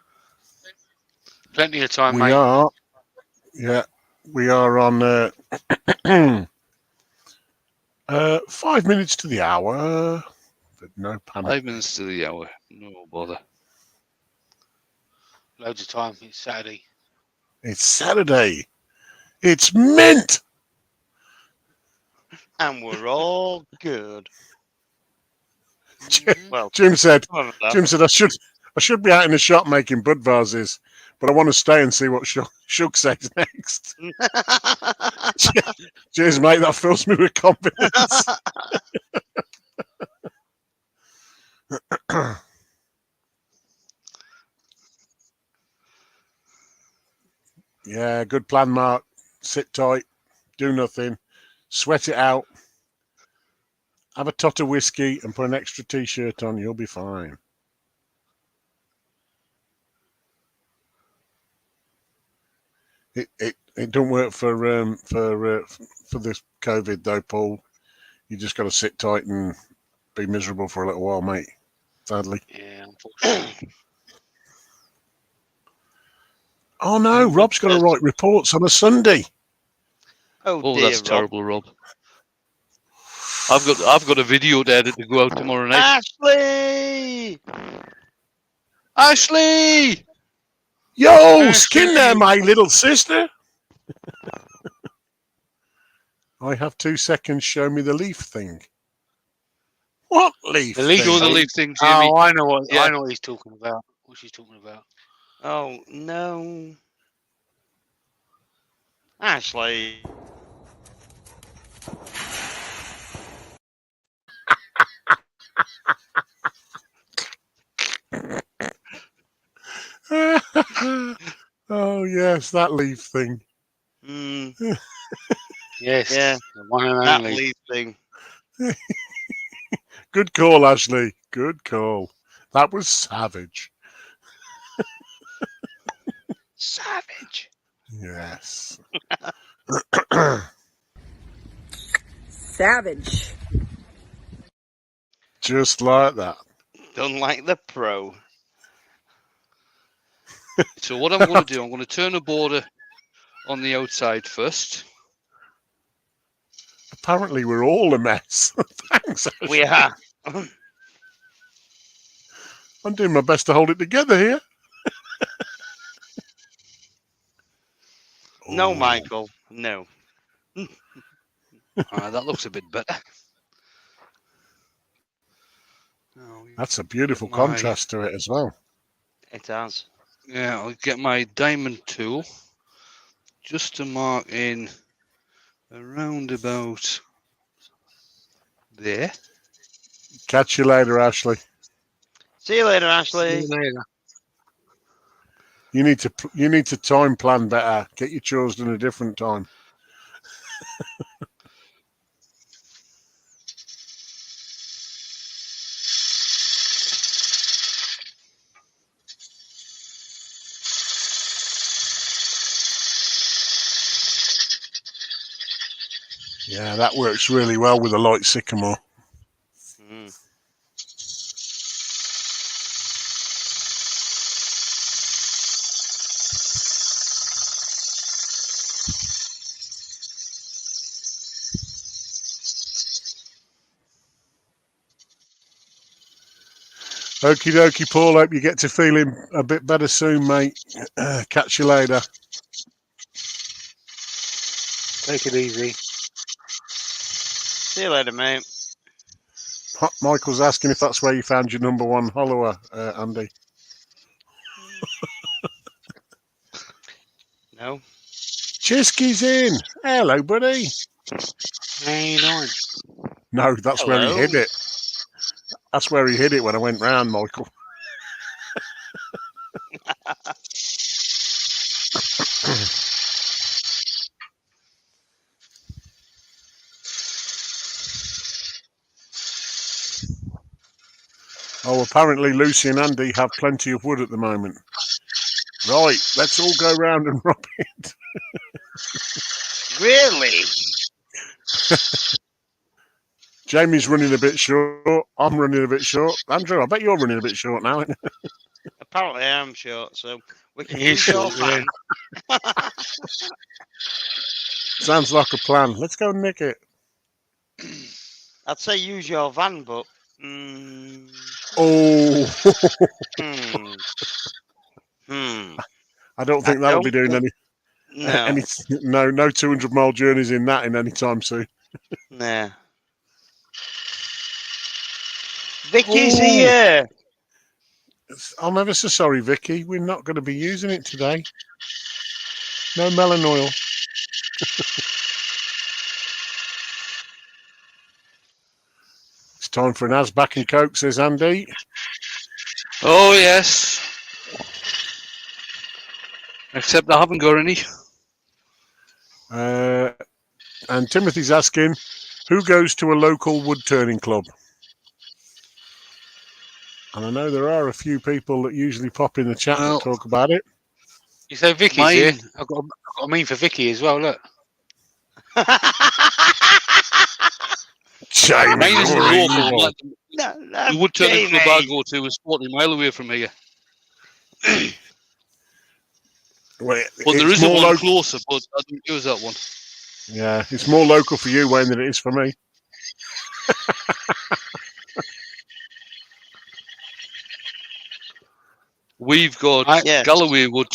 Plenty of time, We mate. are. Yeah, we are on 5 minutes to the hour. But no panic. 5 minutes to the hour. No bother. Loads of time. It's Saturday. It's Saturday. It's mint. And we're all good. Well, Jim said some of us. I should be out in the shop making bud vases, but I want to stay and see what Shug says next. Cheers, mate. That fills me with confidence. Yeah, good plan, Mark. Sit tight, do nothing, sweat it out, have a tot of whiskey and put an extra t-shirt on. You'll be fine. It don't work for this COVID though, Paul. You just got to sit tight and be miserable for a little while, mate. Sadly. Yeah, unfortunately. Oh no, Rob's got to write reports on a Sunday. Oh dear, that's Rob. terrible, Rob. I've got a video to edit to go out tomorrow night. Ashley! Yo, skin there, my little sister. I have 2 seconds. Show me the leaf thing. What leaf? The leaf thing? Show the leaf thing, Jamie. Oh, I know what he's talking about. What she's talking about. Oh no, Ashley. Oh yes, that leaf thing. Yes. Yeah. The one and That only. leaf thing. Good call, Ashley. Good call. That was savage. Savage. Yes. Savage. Just like that. Done like the pro. So what I'm going to do, I'm going to turn a border on the outside first. Apparently, we're all a mess. Thanks, Ashley. We are. I'm doing my best to hold it together here. No, Michael. No. That looks a bit better. That's a beautiful contrast to it as well. It has. Yeah, I'll get my diamond tool just to mark in around about there. Catch you later, Ashley. See you later, Ashley. See you later. You need to time plan better. Get your chores done a different time. Yeah, that works really well with a light sycamore. Okie dokie, Paul. Hope you get to feeling a bit better soon, mate. Catch you later. Take it easy. See you later, mate. Michael's asking if that's where you found your number one follower, Andy. No. Chisky's in. Hello, buddy. How you doing? No, that's where he hid it. That's where he hid it when I went round, Michael. Apparently, Lucy and Andy have plenty of wood at the moment. Right, let's all go round and rub it. Really? Jamie's running a bit short. I'm running a bit short. Andrew, I bet you're running a bit short now. Apparently, I am short, so we can He is use your short, yeah. fan. Sounds like a plan. Let's go and nick it. I'd say use your van, but Oh, I I don't think that'll be don't doing think- no, any. No 200-mile journeys in that in any time soon. nah. Vicky's Oh. here. I'm ever so sorry, Vicky. We're not going to be using it today. No melon oil. It's time for an Asback and Coke, says Andy. Oh, yes. Except I haven't got any. And Timothy's asking, who goes to a local wood-turning club? And I know there are a few people that usually pop in the chat and talk about it. You say Vicky's here? I've got a meme for Vicky as well, look. Jamie, Mine is you're local. evil. The wood-turning club I go to is 40 mile away from here. Well, But there it's is a more one local. closer, but I don't use that one. Yeah, it's more local for you, Wayne, than it is for me. We've got Yes. Galloway wood.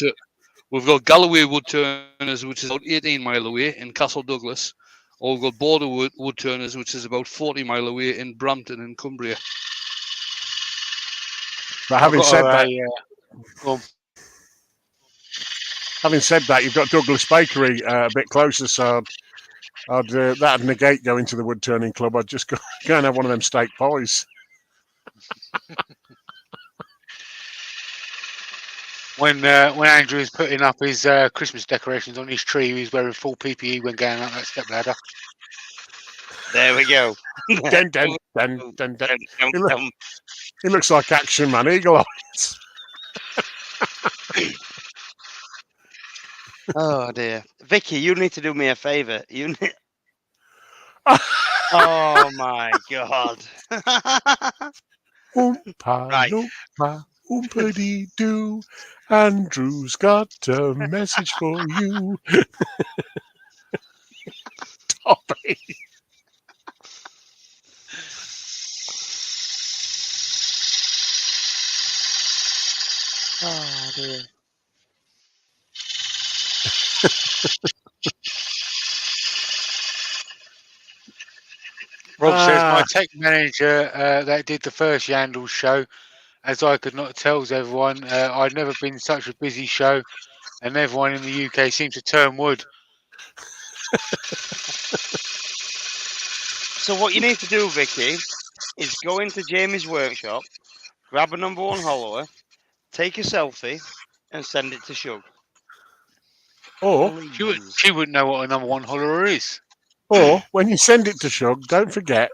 We've got Galloway Woodturners, which is about 18 mile away in Castle Douglas. Or we've got Border Woodturners, which is about 40 mile away in Brampton in Cumbria. But having said that, go on. having said that, you've got Douglas Bakery a bit closer, so that'd negate going to the wood-turning club. I'd just go and have one of them steak pies. When Andrew was putting up his Christmas decorations on his tree, he was wearing full PPE when going up that step ladder. There we go. Dun, dun, dun, dun, dun. He looks like Action Man Eagle Eyes. Oh dear, Vicky, you need to do me a favour. You need. Oh my god. Oompa, Right. loompa, oompity doo. Andrew's got a message for you. Toppy. Oh dear. Rob says, my tech manager that did the first Yandles show, as I could not tell everyone, I'd never been in such a busy show, and everyone in the UK seems to turn wood. So what you need to do, Vicky, is go into Jamie's workshop, grab a number 1 hollower, take a selfie, and send it to Shug. Or She wouldn't know what a number 1 hollower is. Or when you send it to Shug, don't forget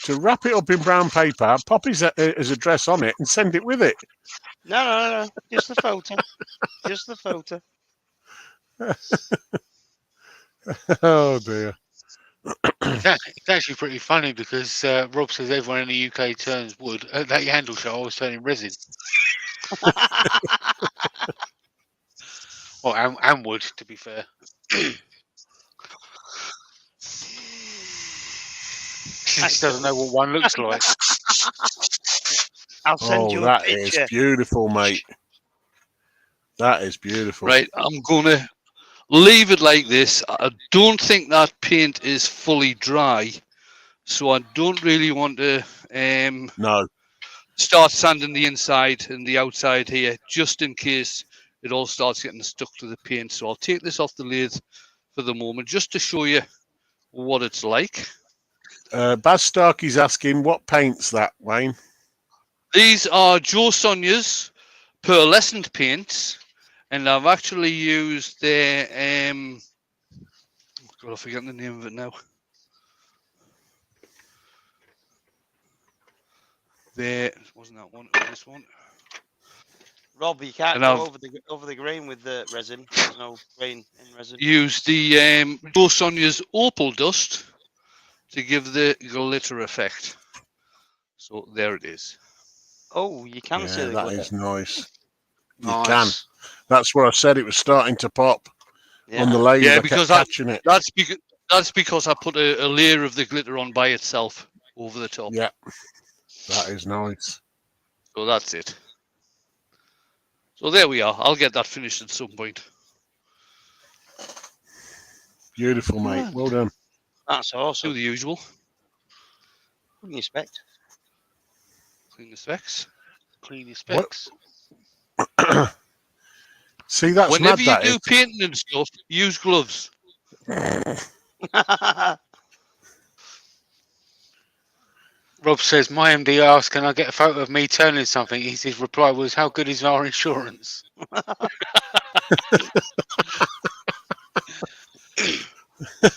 to wrap it up in brown paper, pop his address on it, and send it with it. No. Just the photo. Just the photo. Oh dear. It's actually pretty funny because Rob says everyone in the UK turns wood. At that Yandle show, I was turning resin. Well, and wood, to be fair. She just doesn't know what one looks like. I'll send you a that picture. is beautiful, mate. That is beautiful. Right, I'm going to leave it like this. I don't think that paint is fully dry, so I don't really want to start sanding the inside and the outside here, just in case it all starts getting stuck to the paint. So I'll take this off the lathe for the moment, just to show you what it's like. Baz Starkey's asking, what paint's that, Wayne? These are Joe Sonia's pearlescent paints, and I've actually used their God, I forget the name of it now. there. Wasn't that one? This one. Rob, you can't And go I've- over the grain with the resin. There's no grain in resin. Use the Joe Sonia's opal dust to give the glitter effect. So there it is. Oh, you can see Yeah, the that glitter. is nice. You Nice. can. That's where I said it was starting to pop on the Yeah. lathe. Yeah, I kept because catching it. that's because I put a layer of the glitter on by itself over the top. Yeah, that is nice. So that's it. So there we are. I'll get that finished at some point. Beautiful, mate. Right. Well done. That's Do awesome. the usual. What do you expect? Clean the specs. Clean your specs. See, that's Whenever mad. you That do is. painting and stuff, use gloves. Rob says, my MD asked, can I get a photo of me turning something? His reply was, how good is our insurance?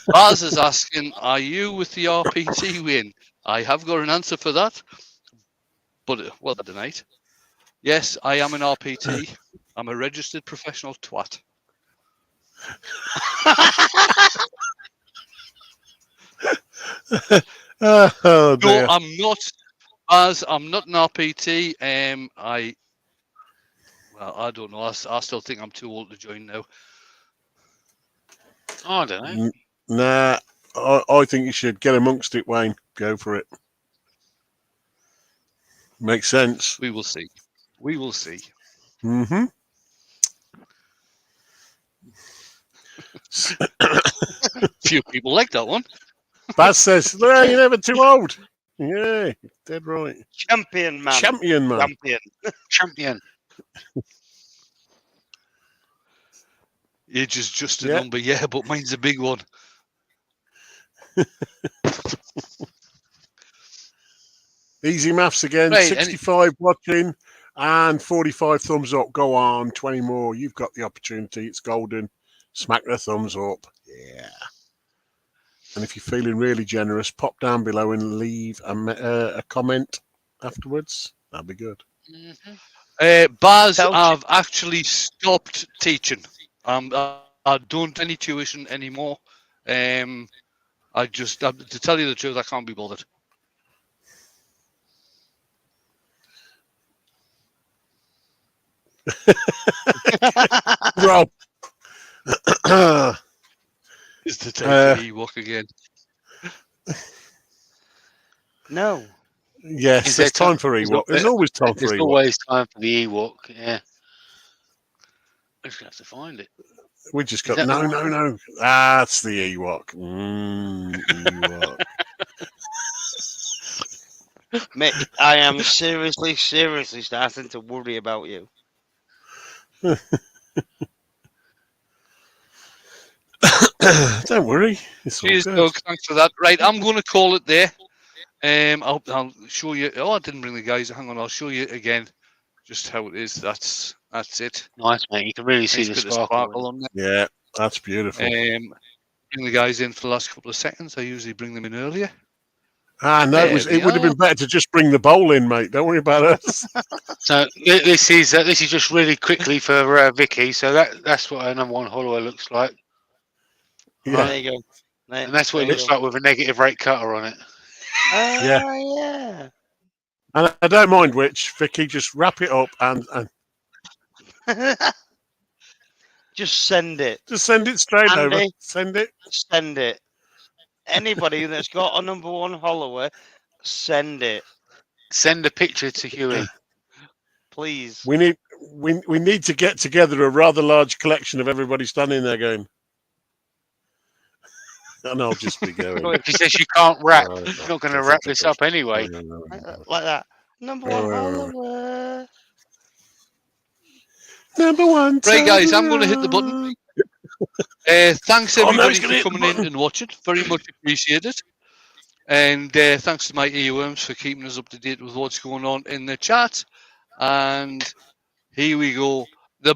Baz is asking, are you with the RPT win? I have got an answer for that. But, well, tonight. Yes, I am an RPT. I'm a registered professional twat. Oh, dear. No, I'm not. As I'm not an RPT. I don't know. I still think I'm too old to join now. I don't know. Nah, I think you should get amongst it, Wayne. Go for it. Makes sense. We will see. We will see. Mm-hmm. Few people like that one. Baz says, no, you're never too old. Yeah, dead right. Champion, man. Champion, man. Champion. Champion. Age is just a Yeah. number, yeah, but mine's a big one. Easy maths again. Right, 65 watching and 45 thumbs up. Go on, 20 more. You've got the opportunity. It's golden. Smack the thumbs up. Yeah. And if you're feeling really generous, pop down below and leave a comment afterwards. That'd be good. Baz, Tell- I've actually stopped teaching. I don't do any tuition anymore. To tell you the truth, I can't be bothered. Rob. It's the time for Ewok again. No. Yes, Is there there's time time- for is Ewok. there- There's always time for There's Ewok. always time for the Ewok, yeah. I'm just going to have to find it. We just Is got that the no. That's the Ewok. Ewok. Mick, I am seriously starting to worry about you. Don't worry, it's all Cheers, good. Doug. Thanks for that. Right, I'm going to call it there. I'll show you. Oh, I didn't bring the guys. Hang on, I'll show you again just how it is. That's it. Nice, mate. You can really see Nice the bit of sparkle. on there. Yeah, that's beautiful. Bring the guys in for the last couple of seconds. I usually bring them in earlier. No, There it we would have been are. better to just bring the bowl in, mate. Don't worry about us. So this is just really quickly for Vicky. So that's what a number one hollower looks like, Yeah. There you go. and that's what it looks like with a negative rate cutter on it. Yeah. And I don't mind which, Vicky, just wrap it up and Just send it. just send it straight Andy. over. Send it. Send it. Anybody that's got a number one hollower, send it, Send a picture to Huey. please. We need to get together a rather large collection of everybody standing there going. And I'll just be going. Well, if he says you can't rap, Oh, you're not going to wrap this up anyway. Like that. Number one hollower. Number one. Right, guys, I'm going to hit the button. Thanks Oh, no, everybody he's gonna for hit the coming in button. and watching. Very much appreciated. And thanks to my earworms for keeping us up to date with what's going on in the chat. And here we go. The